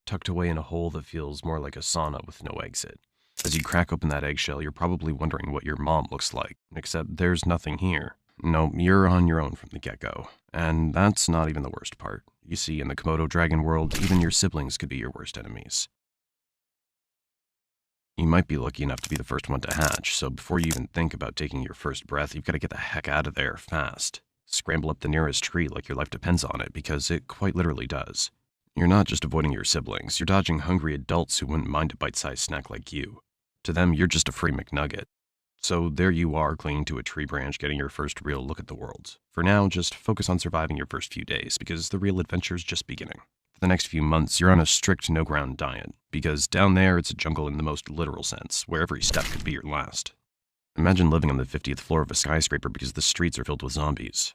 tucked away in a hole that feels more like a sauna with no exit. As you crack open that eggshell, you're probably wondering what your mom looks like, except there's nothing here. No, you're on your own from the get-go. And that's not even the worst part. You see, in the Komodo Dragon world, even your siblings could be your worst enemies. You might be lucky enough to be the first one to hatch, so before you even think about taking your first breath, you've got to get the heck out of there fast. Scramble up the nearest tree like your life depends on it, because it quite literally does. You're not just avoiding your siblings, you're dodging hungry adults who wouldn't mind a bite-sized snack like you. To them, you're just a free McNugget. So there you are, clinging to a tree branch, getting your first real look at the world. For now, just focus on surviving your first few days, because the real adventure's just beginning. For the next few months, you're on a strict no-ground diet, because down there it's a jungle in the most literal sense, where every step could be your last. Imagine living on the 50th floor of a skyscraper because the streets are filled with zombies.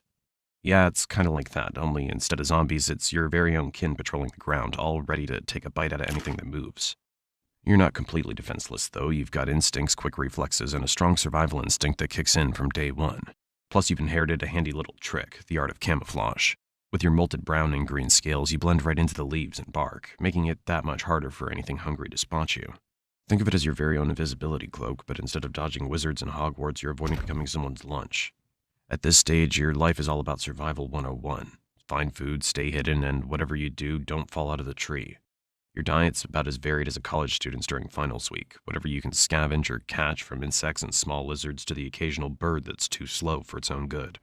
Yeah, it's kind of like that, only instead of zombies, it's your very own kin patrolling the ground, all ready to take a bite out of anything that moves. You're not completely defenseless, though. You've got instincts, quick reflexes, and a strong survival instinct that kicks in from day one. Plus, you've inherited a handy little trick, the art of camouflage. With your molted brown and green scales, you blend right into the leaves and bark, making it that much harder for anything hungry to spot you. Think of it as your very own invisibility cloak, but instead of dodging wizards and Hogwarts, you're avoiding becoming someone's lunch. At this stage, your life is all about survival 101. Find food, stay hidden, and whatever you do, don't fall out of the tree. Your diet's about as varied as a college student's during finals week, whatever you can scavenge or catch, from insects and small lizards to the occasional bird that's too slow for its own good.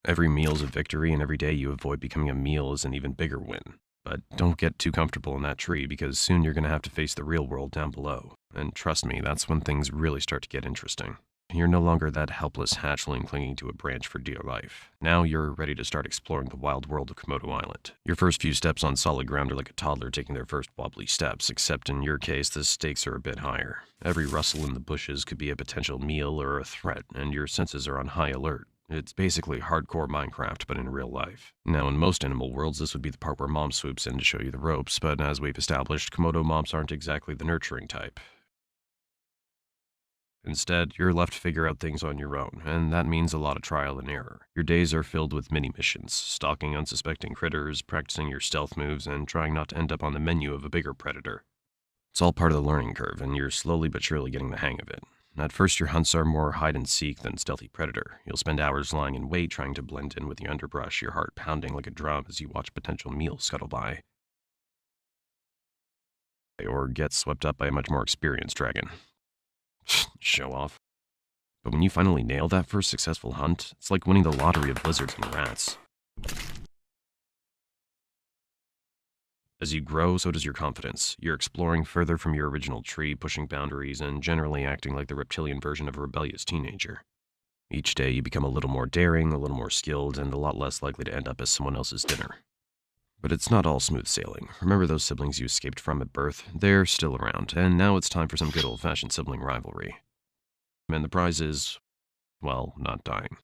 Every meal's a victory, and every day you avoid becoming a meal is an even bigger win. But don't get too comfortable in that tree, because soon you're going to have to face the real world down below. And trust me, that's when things really start to get interesting. You're no longer that helpless hatchling clinging to a branch for dear life. Now you're ready to start exploring the wild world of Komodo Island. Your first few steps on solid ground are like a toddler taking their first wobbly steps, except in your case, the stakes are a bit higher. Every rustle in the bushes could be a potential meal or a threat, and your senses are on high alert. It's basically hardcore Minecraft, but in real life. Now, in most animal worlds, this would be the part where Mom swoops in to show you the ropes, but as we've established, Komodo moms aren't exactly the nurturing type. Instead, you're left to figure out things on your own, and that means a lot of trial and error. Your days are filled with mini-missions, stalking unsuspecting critters, practicing your stealth moves, and trying not to end up on the menu of a bigger predator. It's all part of the learning curve, and you're slowly but surely getting the hang of it. At first, your hunts are more hide-and-seek than stealthy predator. You'll spend hours lying in wait trying to blend in with the underbrush, your heart pounding like a drum as you watch potential meals scuttle by. Or get swept up by a much more experienced dragon. Show off. But when you finally nail that first successful hunt, it's like winning the lottery of lizards and rats. As you grow, so does your confidence. You're exploring further from your original tree, pushing boundaries, and generally acting like the reptilian version of a rebellious teenager. Each day you become a little more daring, a little more skilled, and a lot less likely to end up as someone else's dinner. But it's not all smooth sailing. Remember those siblings you escaped from at birth? They're still around, and now it's time for some good old-fashioned sibling rivalry. And the prize is, well, not dying.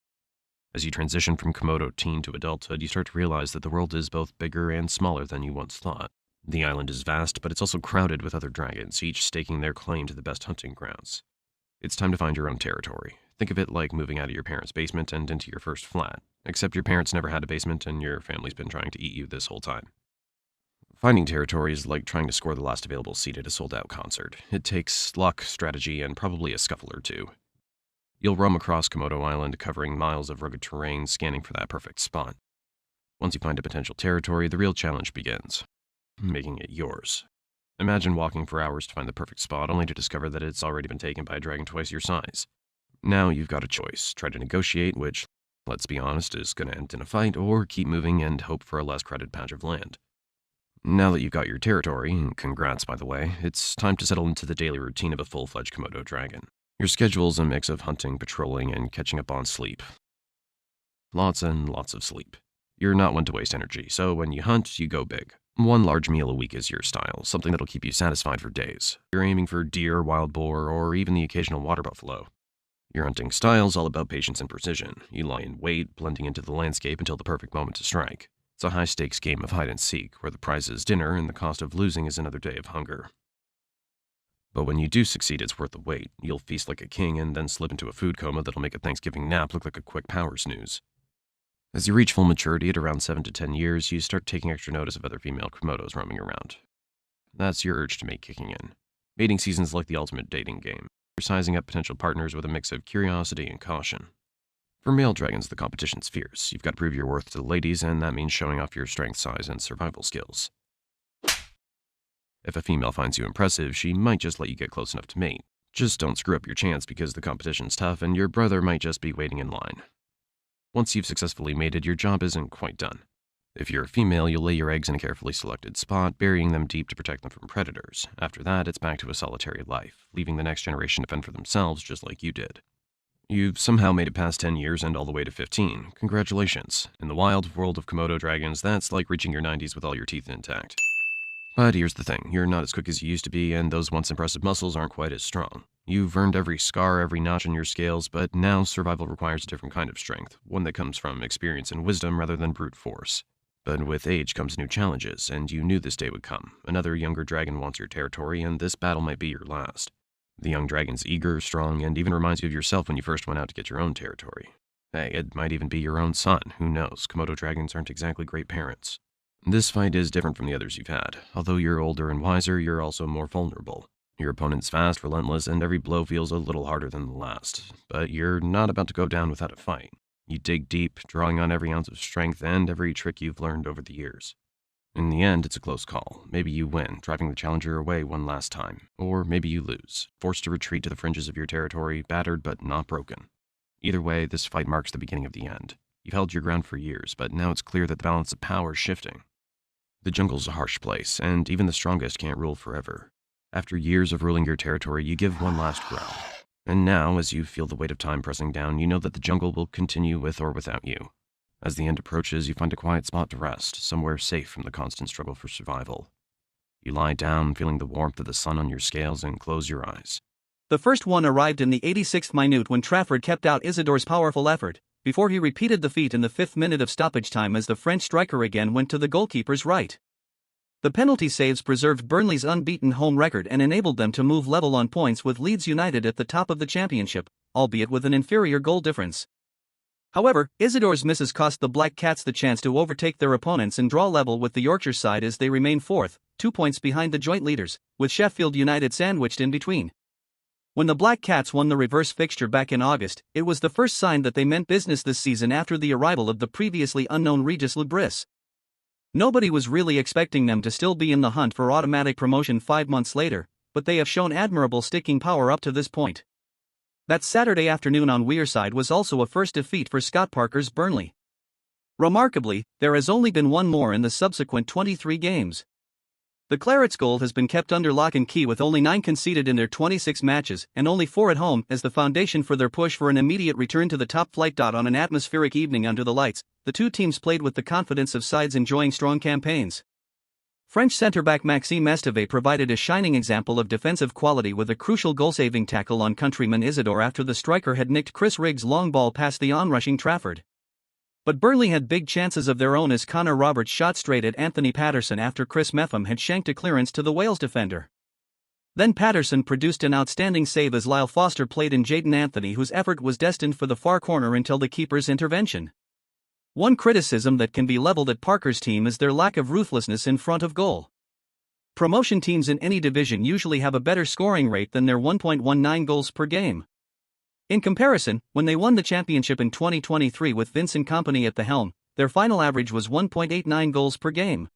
As you transition from Komodo teen to adulthood, you start to realize that the world is both bigger and smaller than you once thought. The island is vast, but it's also crowded with other dragons, each staking their claim to the best hunting grounds. It's time to find your own territory. Think of it like moving out of your parents' basement and into your first flat, except your parents never had a basement and your family's been trying to eat you this whole time. Finding territory is like trying to score the last available seat at a sold-out concert. It takes luck, strategy, and probably a scuffle or two. You'll roam across Komodo Island, covering miles of rugged terrain, scanning for that perfect spot. Once you find a potential territory, the real challenge begins. Making it yours. Imagine walking for hours to find the perfect spot, only to discover that it's already been taken by a dragon twice your size. Now you've got a choice. Try to negotiate, which, let's be honest, is going to end in a fight, or keep moving and hope for a less crowded patch of land. Now that you've got your territory, and congrats by the way, it's time to settle into the daily routine of a full-fledged Komodo dragon. Your schedule's a mix of hunting, patrolling, and catching up on sleep. Lots and lots of sleep. You're not one to waste energy, so when you hunt, you go big. One large meal a week is your style, something that'll keep you satisfied for days. You're aiming for deer, wild boar, or even the occasional water buffalo. Your hunting style's all about patience and precision. You lie in wait, blending into the landscape until the perfect moment to strike. It's a high-stakes game of hide-and-seek, where the prize is dinner and the cost of losing is another day of hunger. But when you do succeed, it's worth the wait. You'll feast like a king and then slip into a food coma that'll make a Thanksgiving nap look like a quick power snooze. As you reach full maturity at around 7 to 10 years, you start taking extra notice of other female Komodos roaming around. That's your urge to mate kicking in. Mating season's like the ultimate dating game. You're sizing up potential partners with a mix of curiosity and caution. For male dragons, the competition's fierce. You've got to prove your worth to the ladies, and that means showing off your strength, size, and survival skills. If a female finds you impressive, she might just let you get close enough to mate. Just don't screw up your chance because the competition's tough and your brother might just be waiting in line. Once you've successfully mated, your job isn't quite done. If you're a female, you'll lay your eggs in a carefully selected spot, burying them deep to protect them from predators. After that, it's back to a solitary life, leaving the next generation to fend for themselves just like you did. You've somehow made it past 10 years and all the way to 15. Congratulations. In the wild world of Komodo dragons, that's like reaching your 90s with all your teeth intact. But here's the thing, you're not as quick as you used to be, and those once impressive muscles aren't quite as strong. You've earned every scar, every notch in your scales, but now survival requires a different kind of strength, one that comes from experience and wisdom rather than brute force. But with age comes new challenges, and you knew this day would come. Another younger dragon wants your territory, and this battle might be your last. The young dragon's eager, strong, and even reminds you of yourself when you first went out to get your own territory. Hey, it might even be your own son, who knows? Komodo dragons aren't exactly great parents. This fight is different from the others you've had. Although you're older and wiser, you're also more vulnerable. Your opponent's fast, relentless, and every blow feels a little harder than the last. But you're not about to go down without a fight. You dig deep, drawing on every ounce of strength and every trick you've learned over the years. In the end, it's a close call. Maybe you win, driving the challenger away one last time. Or maybe you lose, forced to retreat to the fringes of your territory, battered but not broken. Either way, this fight marks the beginning of the end. You've held your ground for years, but now it's clear that the balance of power is shifting. The jungle's a harsh place, and even the strongest can't rule forever. After years of ruling your territory, you give one last growl. And now, as you feel the weight of time pressing down, you know that the jungle will continue with or without you. As the end approaches, you find a quiet spot to rest, somewhere safe from the constant struggle for survival. You lie down, feeling the warmth of the sun on your scales, and close your eyes. The first one arrived in the 86th minute when Trafford kept out Isidore's powerful effort, before he repeated the feat in the 5th minute of stoppage time as the French striker again went to the goalkeeper's right. The penalty saves preserved Burnley's unbeaten home record and enabled them to move level on points with Leeds United at the top of the championship, albeit with an inferior goal difference. However, Isidore's misses cost the Black Cats the chance to overtake their opponents and draw level with the Yorkshire side as they remain fourth, 2 points behind the joint leaders, with Sheffield United sandwiched in between. When the Black Cats won the reverse fixture back in August, it was the first sign that they meant business this season after the arrival of the previously unknown Regis Le Bris. Nobody was really expecting them to still be in the hunt for automatic promotion 5 months later, but they have shown admirable sticking power up to this point. That Saturday afternoon on Wearside was also a first defeat for Scott Parker's Burnley. Remarkably, there has only been one more in the subsequent 23 games. The Clarets' goal has been kept under lock and key with only 9 conceded in their 26 matches and only 4 at home as the foundation for their push for an immediate return to the top flight. On an atmospheric evening under the lights, the two teams played with the confidence of sides enjoying strong campaigns. French centre-back Maxime Esteve provided a shining example of defensive quality with a crucial goal-saving tackle on countryman Isidore after the striker had nicked Chris Riggs' long ball past the onrushing Trafford. But Burnley had big chances of their own as Connor Roberts shot straight at Anthony Patterson after Chris Metham had shanked a clearance to the Wales defender. Then Patterson produced an outstanding save as Lyle Foster played in Jadon Anthony, whose effort was destined for the far corner until the keeper's intervention. One criticism that can be leveled at Parker's team is their lack of ruthlessness in front of goal. Promotion teams in any division usually have a better scoring rate than their 1.19 goals per game. In comparison, when they won the championship in 2023 with Vincent Kompany at the helm, their final average was 1.89 goals per game.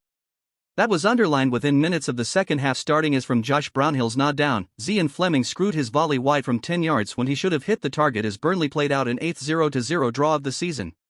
That was underlined within minutes of the second half, starting as from Josh Brownhill's nod down. Zian Fleming screwed his volley wide from 10 yards when he should have hit the target as Burnley played out an 8th 0-0 draw of the season,